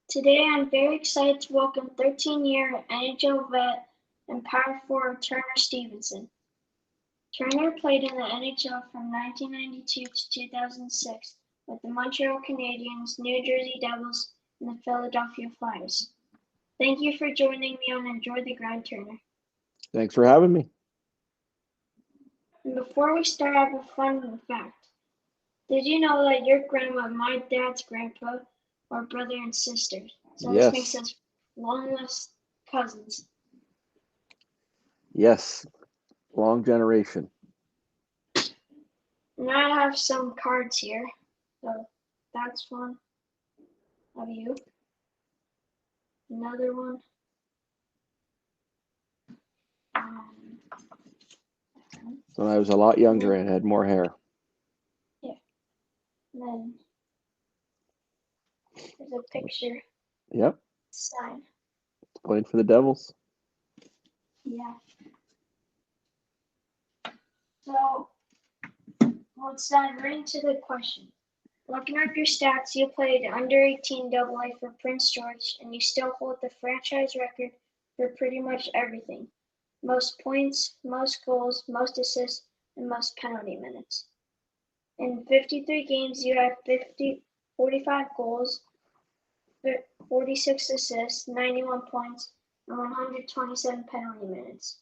Today I'm very excited to welcome 13-year NHL vet and power forward Turner Stevenson. Turner played in the NHL from 1992 to 2006 with the Montreal Canadians, New Jersey Devils, and the Philadelphia Flyers. Thank you for joining me on Enjoy the Grind, Turner. Thanks for having me. And before we start, I have a fun fact. Did you know that your grandma and my dad's grandpa are brother and sister? So Yes. This makes us long-lost cousins. Yes. Long generation. And I have some cards here. So that's one of you. Another one. So I was a lot younger and had more hair. Yeah. And then there's a picture. Yep. Sign. Playing for the Devils. Yeah. So let's dive right into the question. Looking up your stats, you played under 18 AA for Prince George, and you still hold the franchise record for pretty much everything. Most points, most goals, most assists, and most penalty minutes. In 53 games, you had 45 goals, 46 assists, 91 points, and 127 penalty minutes.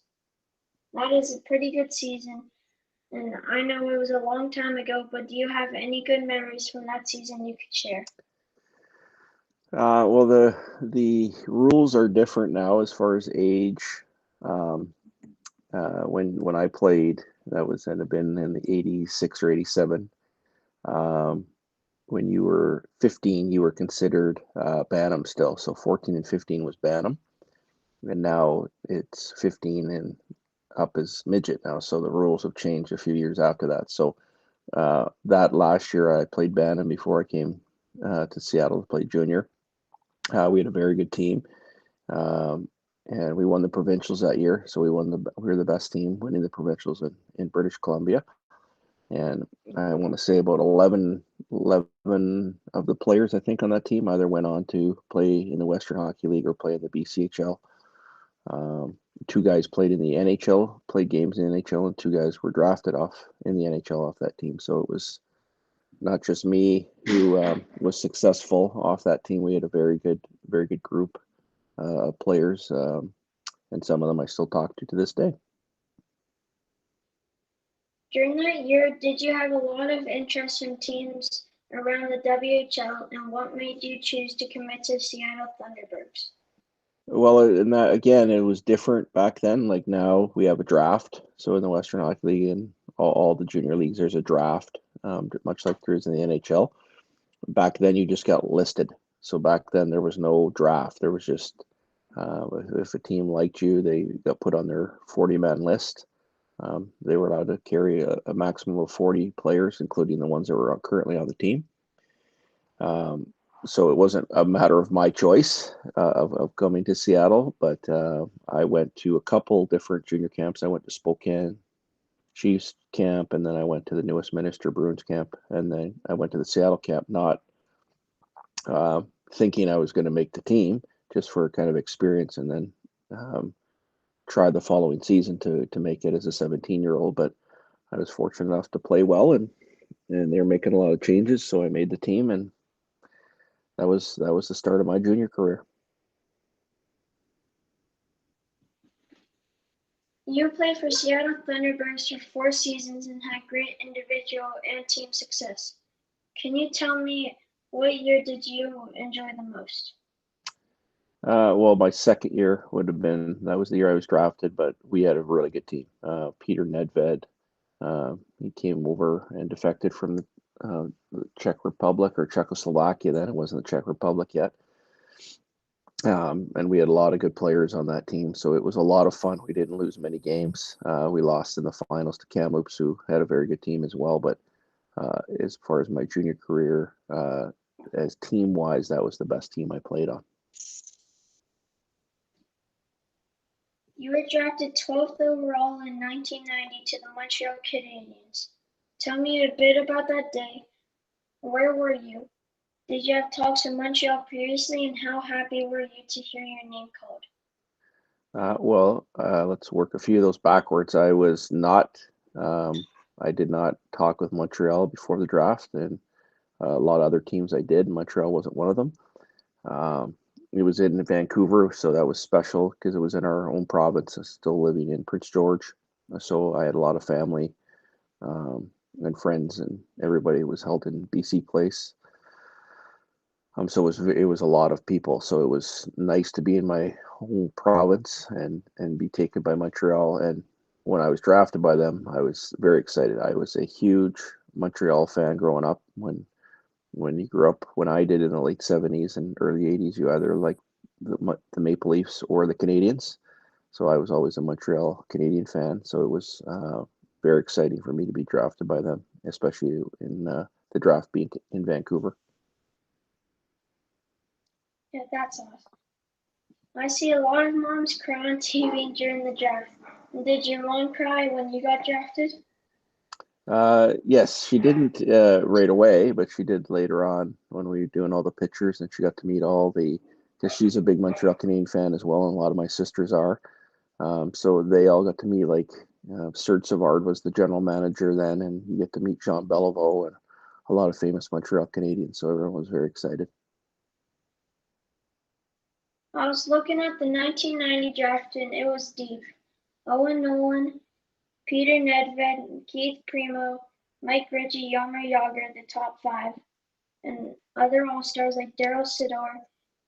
That is a pretty good season, and I know it was a long time ago, but do you have any good memories from that season you could share? Well, the rules are different now as far as age. When I played, that would have been in the 86 or 87. When you were 15, you were considered Bantam still. So 14 and 15 was Bantam. And now it's 15 and up is midget now. So the rules have changed a few years after that. So that last year I played Bantam before I came to Seattle to play junior. We had a very good team. And we won the provincials that year. So we were the best team winning the provincials in British Columbia. And I want to say about 11 of the players, I think, on that team either went on to play in the Western Hockey League or play in the BCHL. Two guys played in the NHL, played games in the NHL, and two guys were drafted off in the NHL off that team. So it was not just me who was successful off that team. We had a very good group of players, and some of them I still talk to this day. During that year, did you have a lot of interest in teams around the WHL, and what made you choose to commit to Seattle Thunderbirds? Well, and that again, it was different back then. Like now, we have a draft. So in the Western Hockey League and all the junior leagues, there's a draft, much like there is in the NHL. Back then, you just got listed. So back then, there was no draft. There was just if a team liked you, they got put on their 40-man list. They were allowed to carry a maximum of 40 players, including the ones that were currently on the team. So it wasn't a matter of my choice of coming to Seattle, but I went to a couple different junior camps. I went to Spokane Chiefs camp, and then I went to the newest Minister Bruins camp, and then I went to the Seattle camp, not thinking I was going to make the team, just for kind of experience, and then try the following season to make it as a 17-year-old. But I was fortunate enough to play well, and they were making a lot of changes, so I made the team, and that was the start of my junior career. You played for Seattle Thunderbirds for 4 seasons and had great individual and team success. Can you tell me what year did you enjoy the most? Well, my second year would have been, that was the year I was drafted, but we had a really good team. Peter Nedved, he came over and defected from the Czech Republic or Czechoslovakia then. It wasn't the Czech Republic yet. And we had a lot of good players on that team, so it was a lot of fun. We didn't lose many games. We lost in the finals to Kamloops, who had a very good team as well. But as far as my junior career, as team-wise, that was the best team I played on. You were drafted 12th overall in 1990 to the Montreal Canadiens. Tell me a bit about that day. Where were you? Did you have talks with Montreal previously, and how happy were you to hear your name called? Let's work a few of those backwards. Um, I did not talk with Montreal before the draft, and a lot of other teams I did. Montreal wasn't one of them. Um, it was in Vancouver, so that was special because it was in our own province. I was still living in Prince George, so I had a lot of family um, and friends, and everybody was held in BC Place. So it was a lot of people. So it was nice to be in my home province and be taken by Montreal. And when I was drafted by them, I was very excited. I was a huge Montreal fan growing up. When you grew up, when I did in the late '70s and early '80s, you either like the Maple Leafs or the Canadians. So I was always a Montreal Canadian fan. So it was very exciting for me to be drafted by them, especially in the draft being in Vancouver. Yeah, that's awesome. I see a lot of moms cry on TV during the draft. Did your mom cry when you got drafted? Yes, she didn't right away, but she did later on when we were doing all the pictures, and she got to meet because she's a big Montreal Canadian fan as well, and a lot of my sisters are. So they all got to meet, like, Serge Savard was the general manager then, and you get to meet Jean Beliveau and a lot of famous Montreal Canadians. So everyone was very excited. I was looking at the 1990 draft and it was deep. Owen Nolan, Peter Nedved, Keith Primo, Mike Ritchie, Jaromir Jagr, the top five, and other all-stars like Daryl Sidor,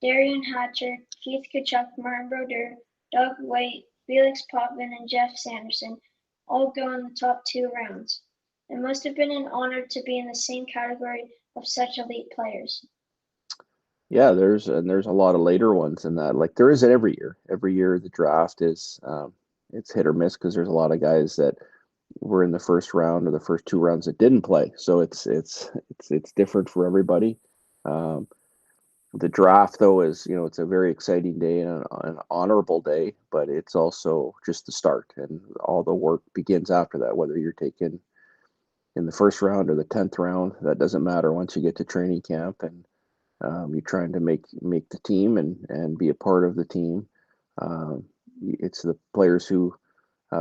Darian Hatcher, Keith Kachuk, Martin Brodeur, Doug White, Felix Potvin, and Jeff Sanderson all go in the top 2 rounds. It must have been an honor to be in the same category of such elite players. Yeah, there's a lot of later ones in that. Like there is it every year. Every year the draft is it's hit or miss because there's a lot of guys that were in the first round or the first 2 rounds that didn't play. So it's different for everybody. Um, the draft though is, it's a very exciting day and an honorable day, but it's also just the start, and all the work begins after that. Whether you're taken in the first round or the 10th round, that doesn't matter once you get to training camp, and you're trying to make the team and be a part of the team. It's the players who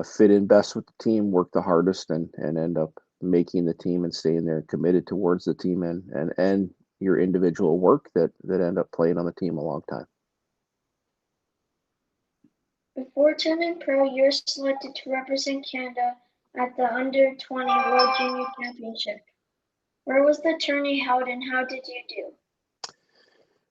fit in best with the team, work the hardest, and end up making the team and staying there committed towards the team and your individual work that end up playing on the team a long time. Before turning pro, you were selected to represent Canada at the Under-20 World Junior Championship. Where was the tourney held and how did you do?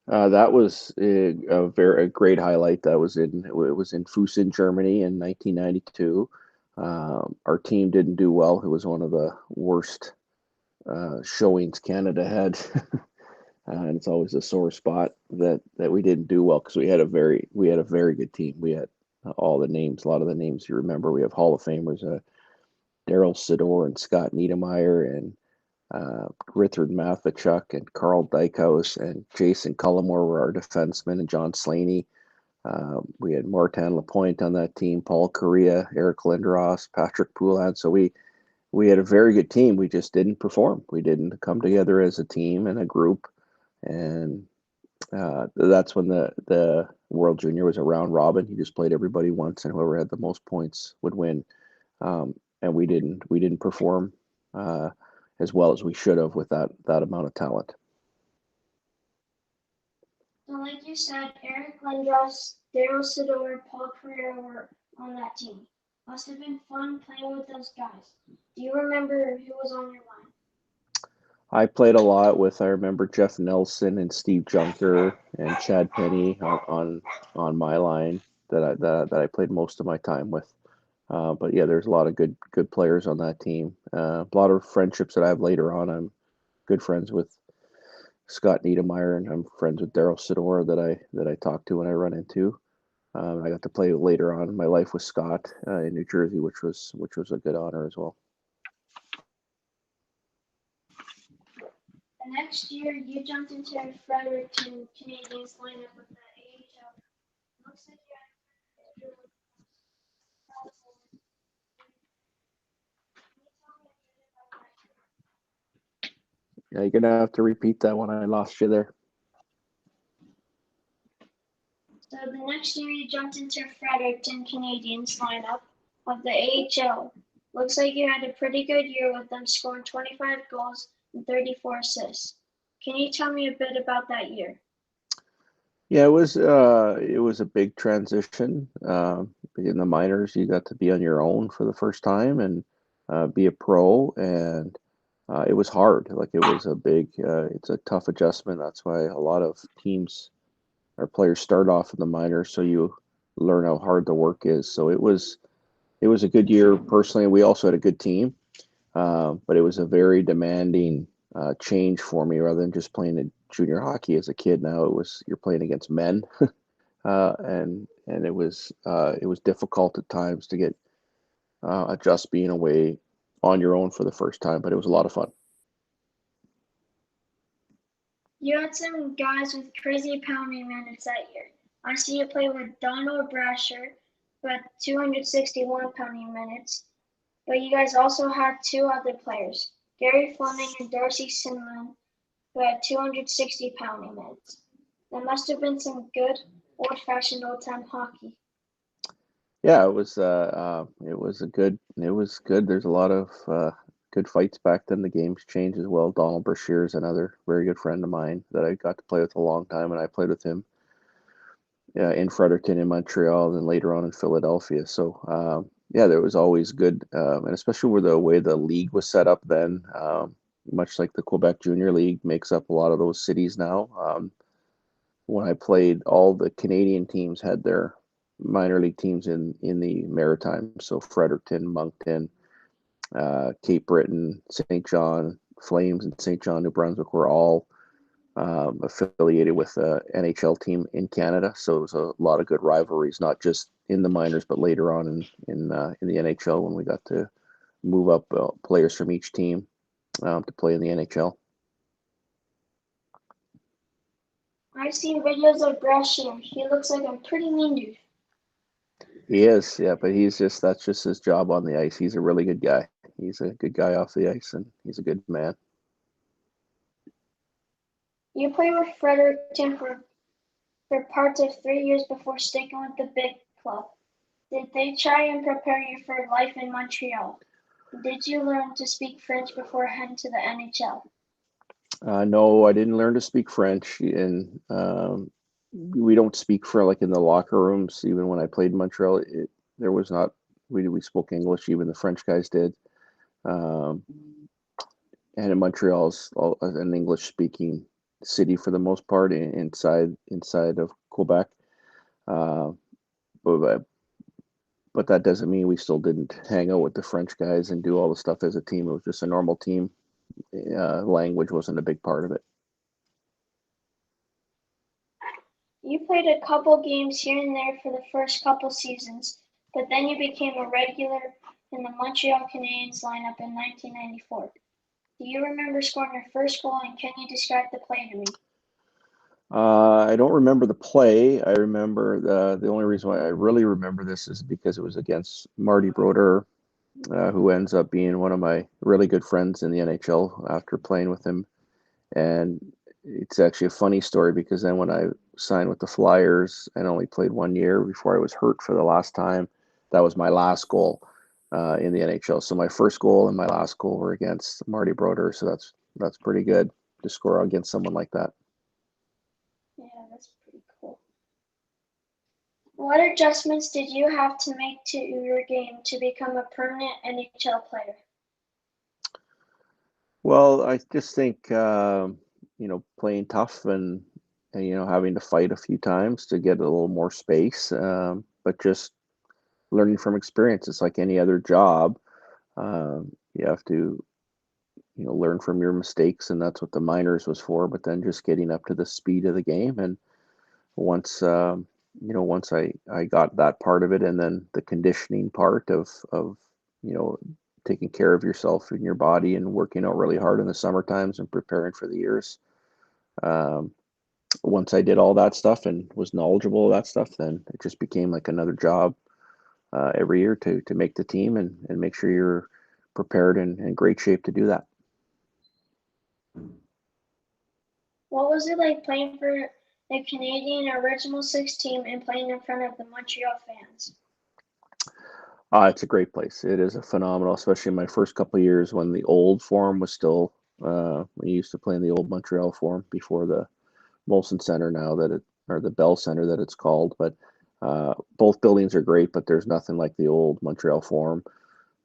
That was a great highlight. It was in Fussen, Germany in 1992. Our team didn't do well. It was one of the worst showings Canada had. And it's always a sore spot that we didn't do well because we had a very good team. We had all the names, a lot of the names you remember. We have Hall of Famers, Daryl Sidor and Scott Niedermayer and Richard Mathachuk and Carl Dykhouse and Jason Cullimore were our defensemen, and John Slaney. We had Martin Lapointe on that team, Paul Correa, Eric Lindros, Patrick Poulin. So we had a very good team. We just didn't perform. We didn't come together as a team and a group. And that's when the World Junior was a round robin. You just played everybody once, and whoever had the most points would win. And we didn't perform as well as we should have with that amount of talent. So like you said, Eric Lindros, Daryl Sidor, Paul Carrera were on that team. Must have been fun playing with those guys. Do you remember who was on your line? I played a lot with. I remember Jeff Nelson and Steve Junker and Chad Penny on my line that I played most of my time with. But yeah, there's a lot of good players on that team. A lot of friendships that I have later on. I'm good friends with Scott Niedermayer, and I'm friends with Daryl Sidor that I talk to when I run into. I got to play later on in my life with Scott in New Jersey, which was a good honor as well. The next year, you jumped into Fredericton Canadians lineup with the AHL. Looks like you had a Yeah, you're gonna have to repeat that one. I lost you there. So the next year you jumped into Fredericton Canadians lineup of the AHL. Looks like you had a pretty good year with them, scoring 25 goals and 34 assists. Can you tell me a bit about that year? Yeah, it was a big transition. In the minors, you got to be on your own for the first time and be a pro, and it was hard. Like it was a big, it's a tough adjustment. That's why a lot of teams or players start off in the minors, so you learn how hard the work is. So it was a good year personally. We also had a good team, but it was a very demanding change for me rather than just playing in junior hockey as a kid. Now you're playing against men, and it was difficult at times to get adjust being away on your own for the first time, but it was a lot of fun. You had some guys with crazy pounding minutes that year. I see you play with Donald Brasher, who had 261 pounding minutes, but you guys also had two other players, Gary Fleming and Darcy Sinman, who had 260 pounding minutes. That must have been some good old-fashioned old-time hockey. Yeah, it was a good it was good. There's a lot of good fights back then. The game's changed as well. Donald Brashear is another very good friend of mine that I got to play with a long time, and I played with him in Fredericton, in Montreal, and later on in Philadelphia. So yeah, there was always good, and especially with the way the league was set up then, much like the Quebec Junior League makes up a lot of those cities now. When I played, all the Canadian teams had their minor league teams in the Maritimes. So Fredericton, Moncton, Cape Breton, St. John, Flames, and St. John, New Brunswick were all affiliated with the NHL team in Canada. So it was a lot of good rivalries, not just in the minors, but later on in the NHL when we got to move up players from each team to play in the NHL. I've seen videos of Brashear. He looks like a pretty mean dude. He is, yeah, but that's just his job on the ice. He's a really good guy. He's a good guy off the ice, and he's a good man. You played with Fredericton for parts of 3 years before sticking with the big club. Did they try and prepare you for life in Montreal? Did you learn to speak French before heading to the NHL? No, I didn't learn to speak French, and we don't speak for like in the locker rooms. Even when I played in Montreal, there was not we spoke English. Even the French guys did. Um, and in Montreal is an English speaking city for the most part inside of Quebec. Uh, but but that doesn't mean we still didn't hang out with the French guys and do all the stuff as a team. It was just a normal team. Language wasn't a big part of it. You played a couple games here and there for the first couple seasons, but then you became a regular in the Montreal Canadiens lineup in 1994. Do you remember scoring your first goal, and can you describe the play to me? I don't remember the play. I remember the only reason why I really remember this is because it was against Marty Brodeur, who ends up being one of my really good friends in the NHL after playing with him. And it's actually a funny story because then when I signed with the Flyers and only played 1 year before I was hurt for the last time, that was my last goal in the NHL. So my first goal and my last goal were against Marty Brodeur. So that's pretty good to score against someone like that. Yeah, that's pretty cool. What adjustments did you have to make to your game to become a permanent NHL player? Well, I just think playing tough and having to fight a few times to get a little more space, but just learning from experience. It's like any other job. You have to learn from your mistakes, and that's what the minors was for. But then just getting up to the speed of the game, and once once I got that part of it, and then the conditioning part of you know taking care of yourself and your body and working out really hard in the summer times and preparing for the years. Um, Once I did all that stuff and was knowledgeable of that stuff, then it just became like another job every year to make the team and make sure you're prepared and in great shape to do that. What was it like playing for the Canadian Original Six team and playing in front of the Montreal fans? It's a great place. It is a phenomenal, especially in my first couple of years when the old Forum was still. We used to play in the old Montreal Forum before the Molson Center now that it or the Bell Center that it's called. But both buildings are great, but there's nothing like the old Montreal Forum.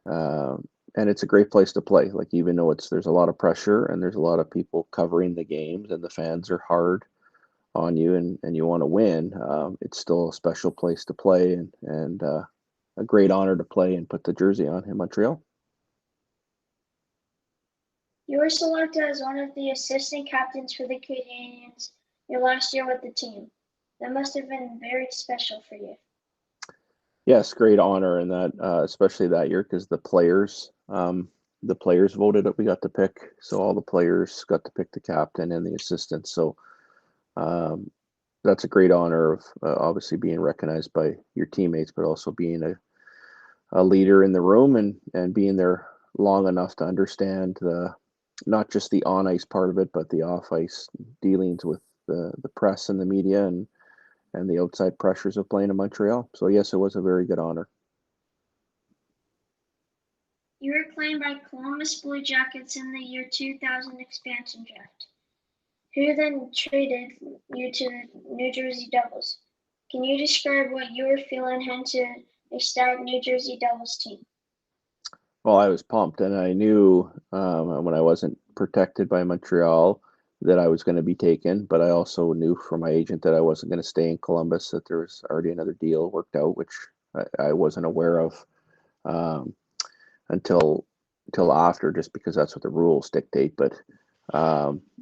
Uh, and it's a great place to play. Like even though there's a lot of pressure and there's a lot of people covering the games and the fans are hard on you and you want to win, it's still a special place to play and a great honor to play and put the jersey on in Montreal. You were selected as one of the assistant captains for the Canadians your last year with the team. That must have been very special for you. Yes, great honor, and that especially that year because the players voted that we got to pick, so all the players got to pick the captain and the assistant. So um, that's a great honor of obviously being recognized by your teammates, but also being a leader in the room and being there long enough to understand the not just the on ice part of it, but the off ice dealings with the press and the media and the outside pressures of playing in Montreal. So yes, it was a very good honor. You were claimed by Columbus Blue Jackets in the year 2000 expansion draft, who then traded you to the New Jersey Devils. Can you describe what you were feeling heading to a stacked New Jersey Devils team? Well, I was pumped, and I knew when I wasn't protected by Montreal that I was going to be taken, but I also knew from my agent that I wasn't going to stay in Columbus, that there was already another deal worked out, which I wasn't aware of um, until after, just because that's what the rules dictate. But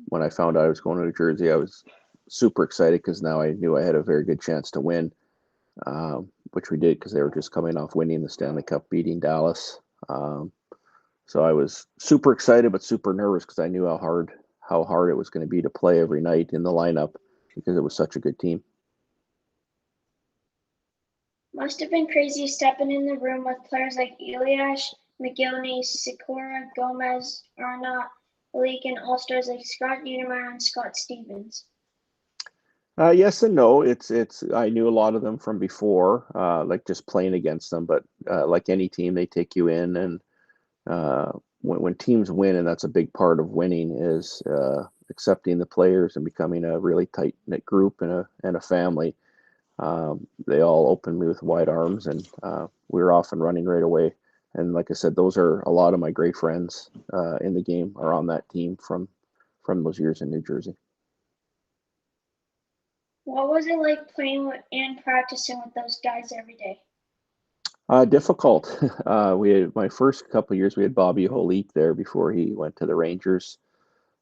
when I found out I was going to New Jersey, I was super excited because now I knew I had a very good chance to win, which we did because they were just coming off winning the Stanley Cup, beating Dallas. Um, so I was super excited, but super nervous because I knew how hard it was going to be to play every night in the lineup because it was such a good team. Must have been crazy stepping in the room with players like Elias, McGillney, Sikora, Gomez, Arnott, Leak, and all-stars like Scott Niedermayer and Scott Stevens. Yes and no. It's I knew a lot of them from before, like just playing against them. But like any team, they take you in, and when teams win, and that's a big part of winning, is accepting the players and becoming a really tight knit group and a family. They all opened me with wide arms, and we were off and running right away. And like I said, those are a lot of my great friends in the game are on that team from those years in New Jersey. What was it like playing and practicing with those guys every day? Difficult. We had my first couple of years. We had Bobby Holik there before he went to the Rangers.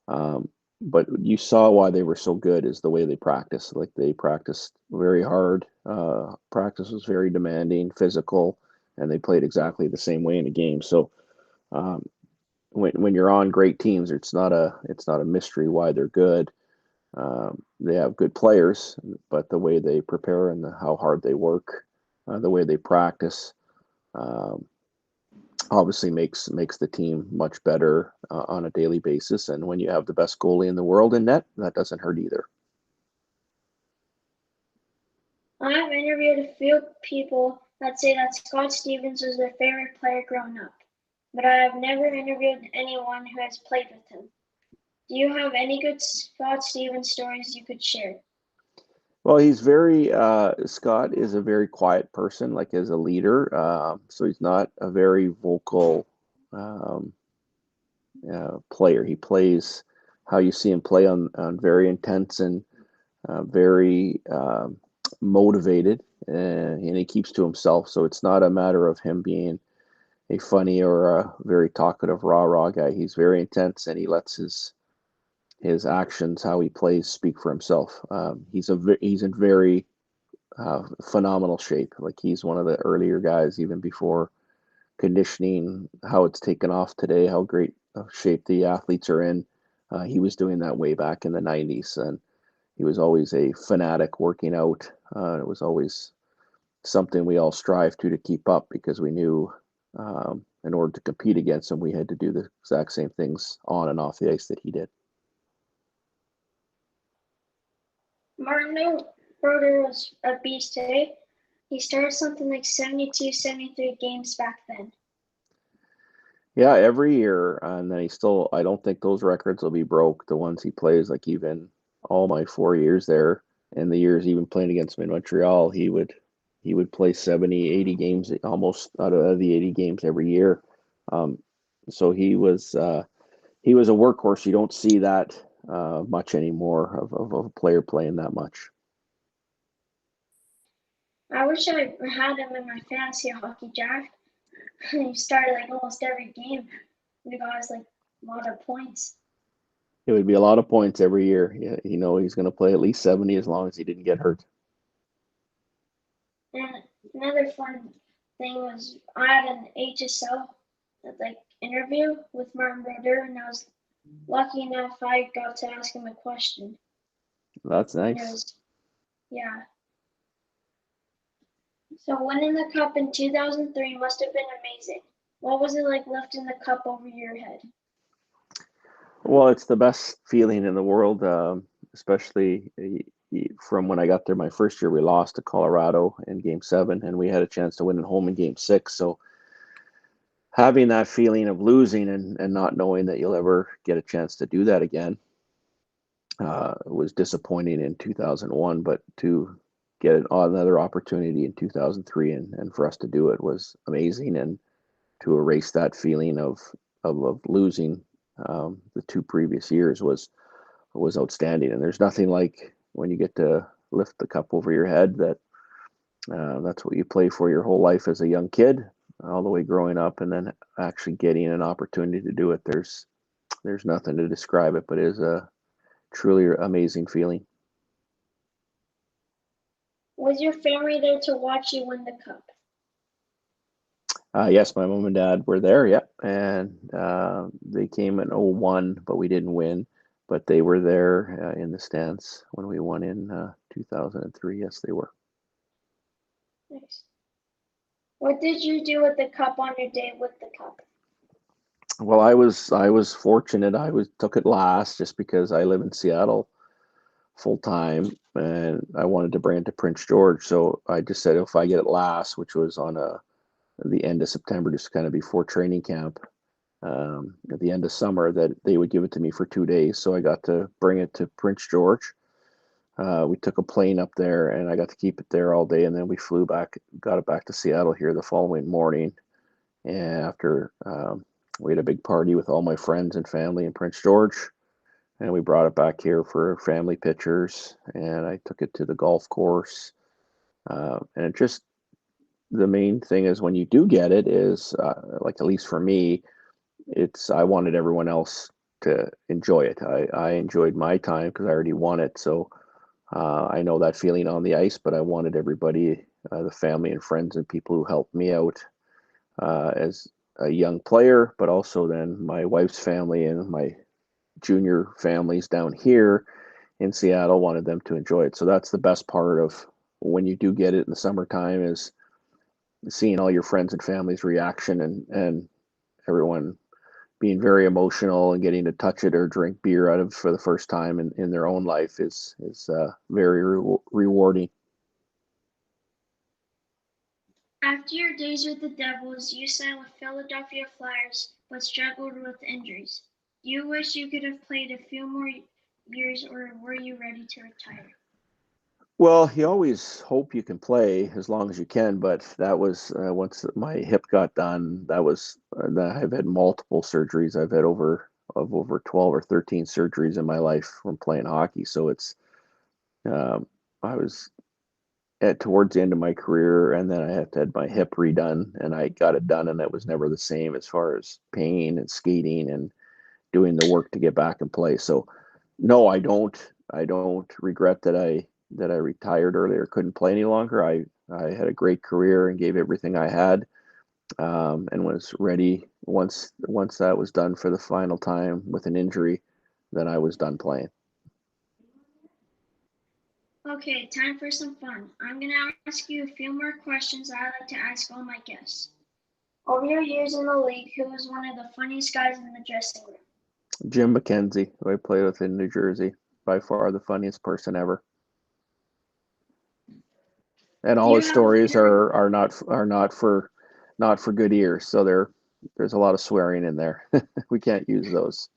Um, but you saw why they were so good is the way they practiced. Like they practiced very hard. Practice was very demanding, physical, and they played exactly the same way in a game. So um, when you're on great teams, it's not a mystery why they're good. They have good players, but the way they prepare and how hard they work, the way they practice, um, obviously makes the team much better on a daily basis. And when you have the best goalie in the world in net, that doesn't hurt either. I have interviewed a few people that say that Scott Stevens was their favorite player growing up, but I have never interviewed anyone who has played with him. Do you have any good Scott Stevens stories you could share? Well, he's very Scott is a very quiet person, like as a leader. So he's not a very vocal um, player. He plays how you see him play on very intense and very motivated, and he keeps to himself. So it's not a matter of him being a funny or a very talkative rah guy. He's very intense, and he lets his actions, how he plays, speak for himself. He's in very phenomenal shape. Like he's one of the earlier guys, even before conditioning, how it's taken off today, how great shape the athletes are in. He was doing that way back in the 90s, and he was always a fanatic working out. It was always something we all strive to keep up because we knew in order to compete against him, we had to do the exact same things on and off the ice that he did. Martin Broder was a beast today. He started something like 72, 73 games back then. Yeah, every year, and then I don't think those records will be broke, the ones he plays, like even all my 4 years there, and the years even playing against me in Montreal, he would play 70, 80 games, almost out of the 80 games every year. Um, so he was a workhorse. You don't see that much anymore of a player playing that much. I wish I had him in my fantasy hockey draft. He started like almost every game. He got us like a lot of points. It would be a lot of points every year. Yeah, he's going to play at least 70 as long as he didn't get hurt. And another fun thing was I had an HSL like interview with Martin Broder, and I was lucky enough I got to ask him a question. That's And it nice. was, yeah. So winning the cup in 2003 must have been amazing. What was it like lifting the cup over your head? Well, it's the best feeling in the world, especially from when I got there my first year. We lost to Colorado in Game 7, and we had a chance to win at home in Game 6. So having that feeling of losing and not knowing that you'll ever get a chance to do that again was disappointing in 2001, but to get another opportunity in 2003 and for us to do it was amazing, and to erase that feeling of losing the two previous years was outstanding. And there's nothing like when you get to lift the cup over your head. That's what you play for your whole life as a young kid, all the way growing up, and then actually getting an opportunity to do it. There's nothing to describe it, but it is a truly amazing feeling. Was your family there to watch you win the cup? Yes, my mom and dad were there. Yeah, and they came in '01, but we didn't win. But they were there in the stands when we won in 2003. Yes, they were. Nice. What did you do with the cup on your day with the cup? Well, I was fortunate. I took it last just because I live in Seattle full time, and I wanted to bring it to Prince George. So I just said if I get it last, which was on the end of September, just kind of before training camp, at the end of summer, that they would give it to me for 2 days. So I got to bring it to Prince George. We took a plane up there, and I got to keep it there all day, and then we flew back, got it back to Seattle here the following morning. And after we had a big party with all my friends and family in Prince George, and we brought it back here for family pictures. And I took it to the golf course, and it just the main thing is when you do get it is like at least for me, it's I wanted everyone else to enjoy it. I enjoyed my time because I already won it, so I know that feeling on the ice. But I wanted everybody, the family and friends and people who helped me out as a young player, but also then my wife's family and my junior families down here in Seattle wanted them to enjoy it. So that's the best part of when you do get it in the summertime is seeing all your friends and family's reaction and everyone being very emotional and getting to touch it or drink beer out of for the first time in their own life is very rewarding. After your days with the Devils, you signed with Philadelphia Flyers but struggled with injuries. Do you wish you could have played a few more years, or were you ready to retire? Well, you always hope you can play as long as you can, but that was once my hip got done. That was I've had multiple surgeries. I've had over 12 or 13 surgeries in my life from playing hockey. So it's um, I was at towards the end of my career, and then I had to have my hip redone, and I got it done, and it was never the same as far as pain and skating and doing the work to get back and play. So no, I don't regret that I retired earlier, couldn't play any longer. I had a great career and gave everything I had, and was ready once that was done for the final time with an injury. Then I was done playing. Okay, time for some fun. I'm going to ask you a few more questions I like to ask all my guests. Over your years in the league, who was one of the funniest guys in the dressing room? Jim McKenzie, who I played with in New Jersey, by far the funniest person ever. And Do all you his have a stories favorite? are not for good ears. So there's a lot of swearing in there. We can't use those.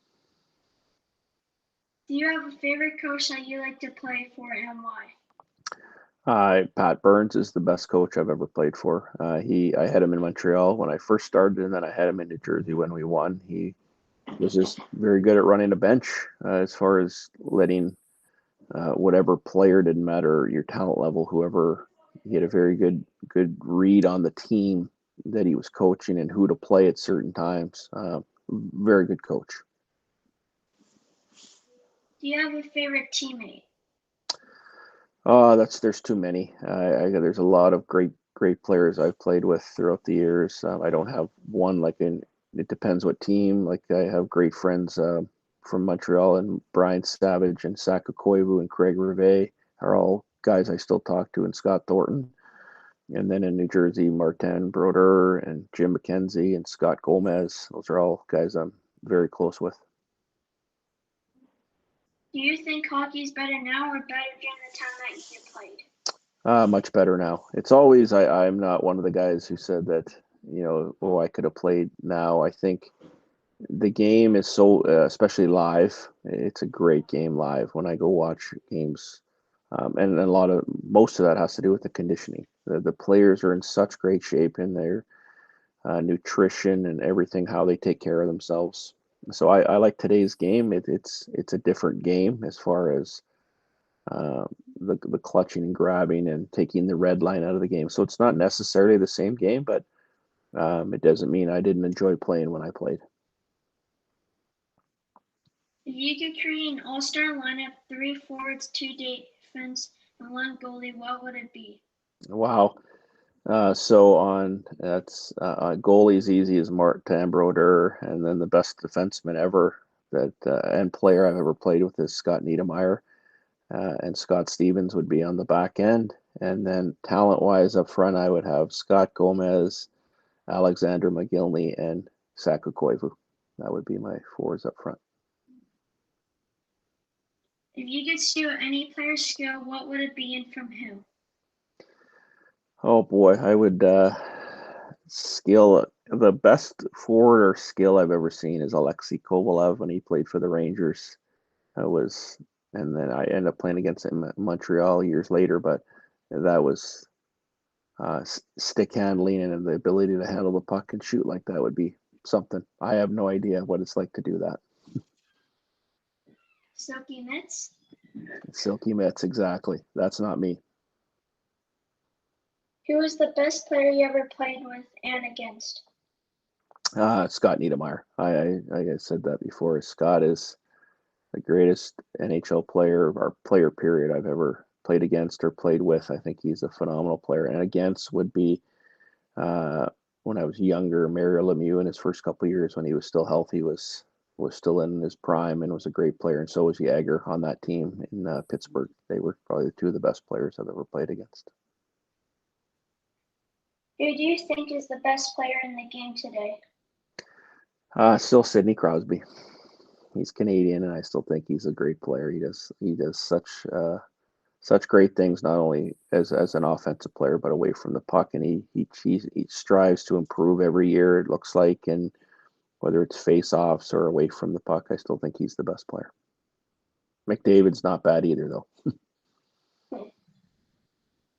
Do you have a favorite coach that you like to play for and why? Pat Burns is the best coach I've ever played for. I had him in Montreal when I first started, and then I had him in New Jersey when we won. He was just very good at running a bench, as far as letting whatever player, didn't matter your talent level, whoever, he had a very good read on the team that he was coaching and who to play at certain times. Very good coach. Do you have a favorite teammate? There's too many. There's a lot of great players I've played with throughout the years. I don't have one it depends what team. Like I have great friends from Montreal, and Brian Savage and Saka Koivu and Craig Rivet are all guys I still talk to, and Scott Thornton. And then in New Jersey, Martin Brodeur and Jim McKenzie and Scott Gomez. Those are all guys I'm very close with. Do you think hockey is better now or better during the time that you played? Much better now. It's always, I'm not one of the guys who said that, oh, I could have played now. I think the game is so, especially live, it's a great game live when I go watch games. And most of that has to do with the conditioning. The players are in such great shape in their nutrition and everything, how they take care of themselves. So I like today's game. It's a different game as far as uh, the clutching and grabbing and taking the red line out of the game. So it's not necessarily the same game, but it doesn't mean I didn't enjoy playing when I played. If you could create an all-star lineup, 3 forwards, 2 defense, and 1 goalie, what would it be? Wow. So on that's goalie's easy as Martin Brodeur, and then the best defenseman ever that and player I've ever played with is Scott Niedermayer, and Scott Stevens would be on the back end, and then talent wise up front I would have Scott Gomez, Alexander McGillney, and Saka Koivu. That would be my forwards up front. If you could steal any player's skill, what would it be and from who? Oh boy, I would skill the best forward or skill I've ever seen is Alexei Kovalev when he played for the Rangers. That was, and then I ended up playing against him at Montreal years later. But that was stick handling and the ability to handle the puck and shoot like that would be something. I have no idea what it's like to do that. Silky Mitts? Silky mitts, exactly. That's not me. Who was the best player you ever played with and against? Scott Niedermayer. I said that before. Scott is the greatest NHL player or player period I've ever played against or played with. I think he's a phenomenal player. And against would be uh, when I was younger, Mario Lemieux in his first couple of years when he was still healthy was still in his prime and was a great player. And so was Jagger on that team in Pittsburgh. They were probably the two of the best players I've ever played against. Who do you think is the best player in the game today? Still Sidney Crosby. He's Canadian, and I still think he's a great player. He does such great things, not only as an offensive player, but away from the puck. And he strives to improve every year, it looks like. And whether it's face-offs or away from the puck, I still think he's the best player. McDavid's not bad either, though.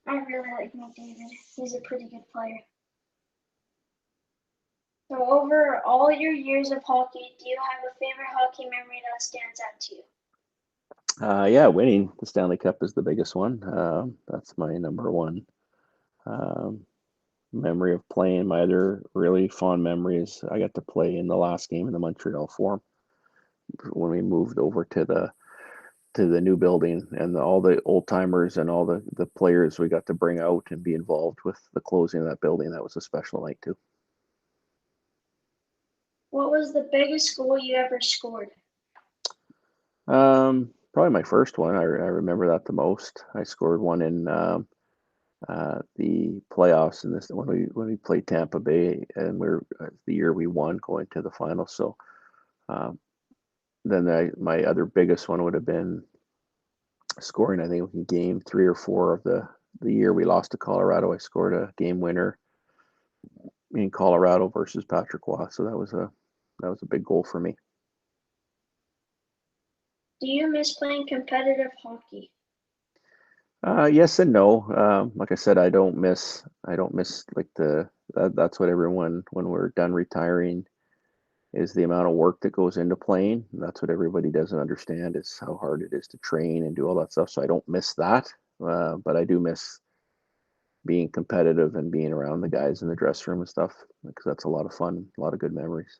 I really like McDavid. He's a pretty good player. So over all your years of hockey, do you have a favorite hockey memory that stands out to you? Yeah, winning the Stanley Cup is the biggest one. That's my number one um, memory of playing. My other really fond memory is I got to play in the last game in the Montreal Forum when we moved over to the new building, and all the old timers and all the players we got to bring out and be involved with the closing of that building. That was a special night too. What was the biggest goal you ever scored? Probably my first one. I remember that the most. I scored one in the playoffs in this when we played Tampa Bay, and we're the year we won, going to the final. So um, then my other biggest one would have been scoring, I think, in game 3 or 4 of the year we lost to Colorado, I scored a game winner in Colorado versus Patrick Roy. So that was a big goal for me. Do you miss playing competitive hockey? Yes and no. Like I said, I don't miss like that's what everyone, when we're done retiring, is the amount of work that goes into playing. That's what everybody doesn't understand, is how hard it is to train and do all that stuff. So I don't miss that, but I do miss being competitive and being around the guys in the dressing room and stuff, because that's a lot of fun, a lot of good memories.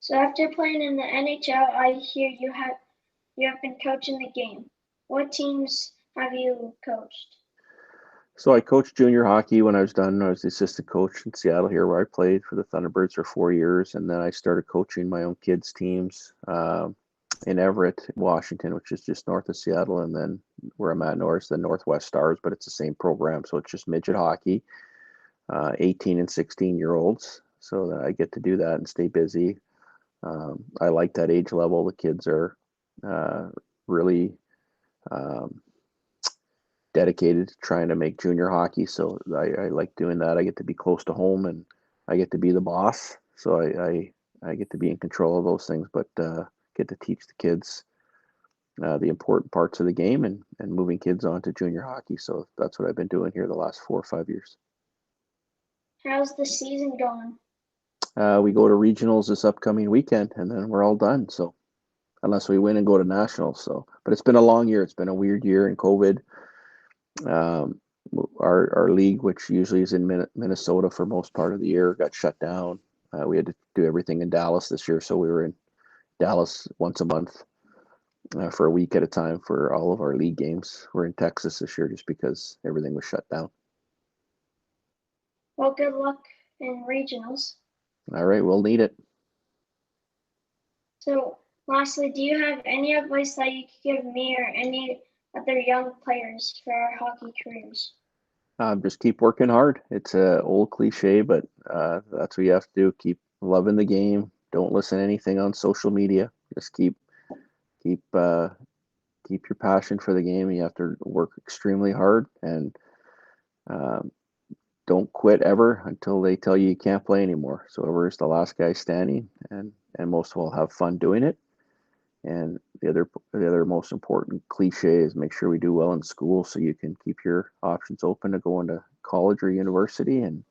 So after playing in the NHL, I hear you have been coaching the game. What teams have you coached? So I coached junior hockey when I was done. I was the assistant coach in Seattle here, where I played for the Thunderbirds for 4 years, and then I started coaching my own kids' teams in Everett, Washington, which is just north of Seattle, and then where I'm at now is the Northwest Stars, but it's the same program, so it's just midget hockey, 18 and 16-year-olds. So I get to do that and stay busy. I like that age level. The kids are really dedicated to trying to make junior hockey. So I like doing that. I get to be close to home, and I get to be the boss. So I get to be in control of those things, but get to teach the kids the important parts of the game, and moving kids on to junior hockey. So that's what I've been doing here the last 4 or 5 years. How's the season going? We go to regionals this upcoming weekend, and then we're all done. So unless we win and go to nationals. So, but it's been a long year. It's been a weird year in COVID. Um, our league, which usually is in Minnesota for most part of the year, got shut down. We had to do everything in Dallas this year, so we were in Dallas once a month for a week at a time for all of our league games. We're in Texas this year just because everything was shut down. Well, good luck in regionals. All right, we'll need it. So lastly, do you have any advice that you could give me or any other young players for our hockey careers? Just keep working hard. It's an old cliche, but that's what you have to do. Keep loving the game. Don't listen to anything on social media. Just keep your passion for the game. You have to work extremely hard, and don't quit ever until they tell you can't play anymore. So whoever's the last guy standing, and most of all, have fun doing it. And the other most important cliche is make sure we do well in school, so you can keep your options open to go into college or university and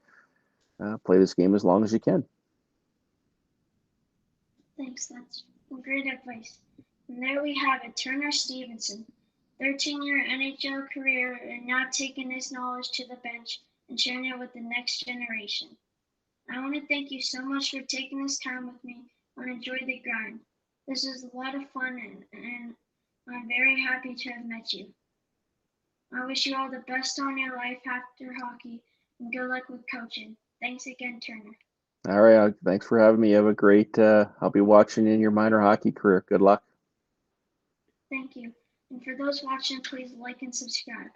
play this game as long as you can. Thanks, that's great advice. And there we have it, Turner Stevenson, 13-year NHL career, and now taking his knowledge to the bench and sharing it with the next generation. I want to thank you so much for taking this time with me and enjoy the grind. This was a lot of fun, and I'm very happy to have met you. I wish you all the best on your life after hockey, and good luck with coaching. Thanks again, Turner. All right, thanks for having me. You have a great. I'll be watching in your minor hockey career. Good luck. Thank you. And for those watching, please like and subscribe.